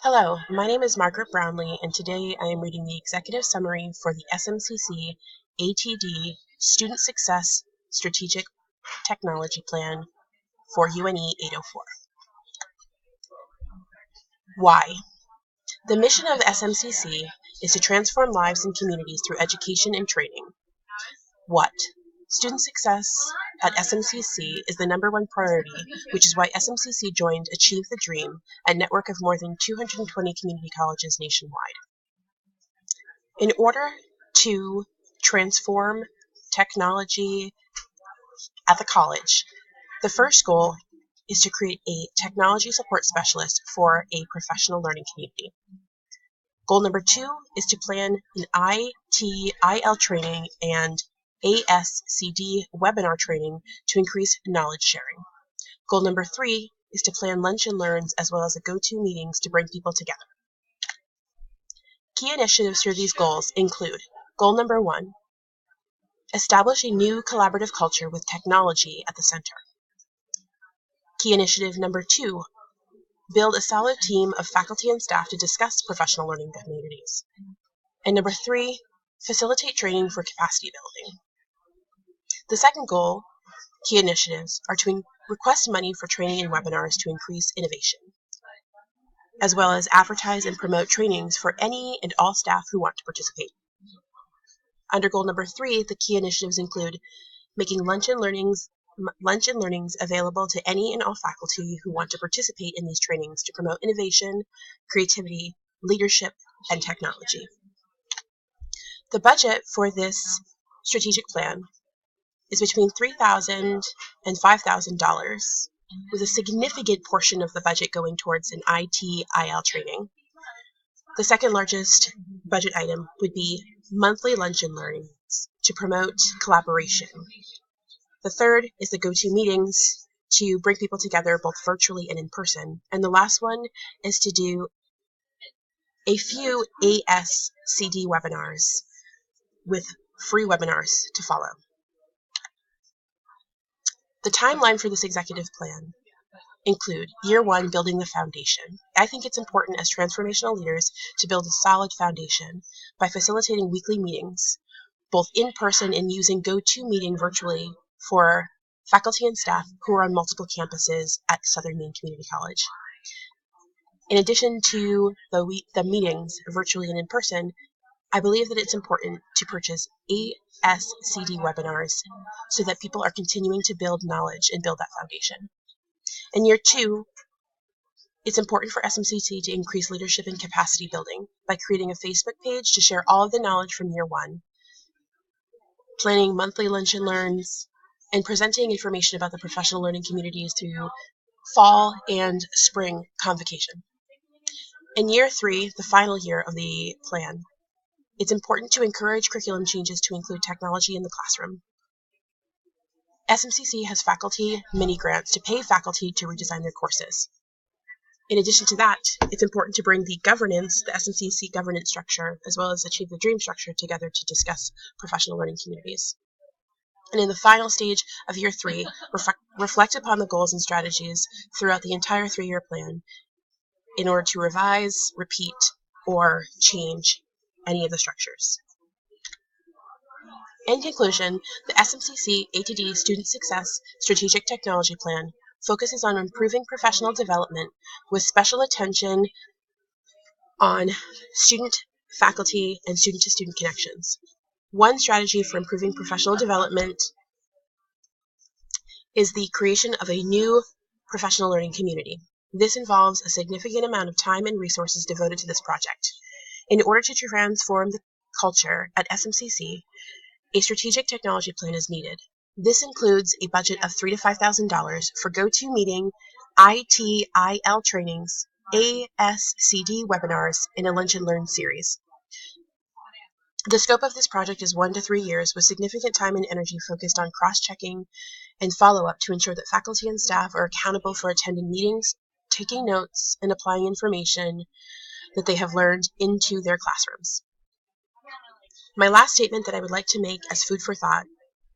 Hello, my name is Margaret Brownlee, and today I am reading the executive summary for the SMCC ATD Student Success Strategic Technology Plan for UNE 804. Why? The mission of SMCC is to transform lives and communities through education and training. What? Student success at SMCC is the #1 priority, which is why SMCC joined Achieve the Dream, a network of more than 220 community colleges nationwide. In order to transform technology at the college, the first goal is to create a technology support specialist for a professional learning community. Goal number 2 is to plan an ITIL training and ASCD webinar training to increase knowledge sharing. Goal number 3 is to plan lunch and learns as well as a go-to meetings to bring people together. Key initiatives for these goals include goal number 1, establish a new collaborative culture with technology at the center. Key initiative number 2, build a solid team of faculty and staff to discuss professional learning communities. And number 3, facilitate training for capacity building. The second goal, key initiatives, are to request money for training and webinars to increase innovation, as well as advertise and promote trainings for any and all staff who want to participate. Under goal number 3, the key initiatives include making lunch and learnings available to any and all faculty who want to participate in these trainings to promote innovation, creativity, leadership, and technology. The budget for this strategic plan is between $3,000 and $5,000, with a significant portion of the budget going towards an ITIL training. The second largest budget item would be monthly lunch and learnings to promote collaboration. The third is the go-to meetings to bring people together both virtually and in person. And the last one is to do a few ASCD webinars with free webinars to follow. The timeline for this executive plan include year 1, building the foundation. I think it's important as transformational leaders to build a solid foundation by facilitating weekly meetings, both in person and using GoToMeeting virtually for faculty and staff who are on multiple campuses at Southern Maine Community College. In addition to the meetings virtually and in person, I believe that it's important to purchase ASCD webinars so that people are continuing to build knowledge and build that foundation. In year 2, it's important for SMCC to increase leadership and capacity building by creating a Facebook page to share all of the knowledge from year 1, planning monthly lunch and learns, and presenting information about the professional learning communities through fall and spring convocation. In year 3, the final year of the plan, it's important to encourage curriculum changes to include technology in the classroom. SMCC has faculty mini grants to pay faculty to redesign their courses. In addition to that, it's important to bring the SMCC governance structure, as well as Achieve the Dream structure together to discuss professional learning communities. And in the final stage of year 3, reflect upon the goals and strategies throughout the entire 3-year plan in order to revise, repeat, or change any of the structures. In conclusion, the SMCC ATD Student Success Strategic Technology Plan focuses on improving professional development with special attention on student, faculty, and student-to-student connections. One strategy for improving professional development is the creation of a new professional learning community. This involves a significant amount of time and resources devoted to this project. In order to transform the culture at SMCC, a strategic technology plan is needed. This includes a budget of $3,000 to $5,000 for GoToMeeting, ITIL trainings, ASCD webinars, and a Lunch and Learn series. The scope of this project is 1 to 3 years, with significant time and energy focused on cross-checking and follow-up to ensure that faculty and staff are accountable for attending meetings, taking notes, and applying information that they have learned into their classrooms. My last statement that I would like to make as food for thought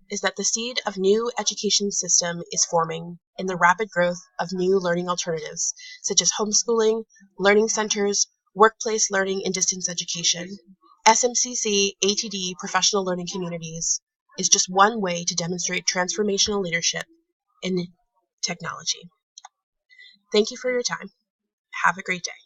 is that the seed of new education system is forming in the rapid growth of new learning alternatives, such as homeschooling, learning centers, workplace learning and distance education. SMCC ATD professional learning communities is just one way to demonstrate transformational leadership in technology. Thank you for your time. Have a great day.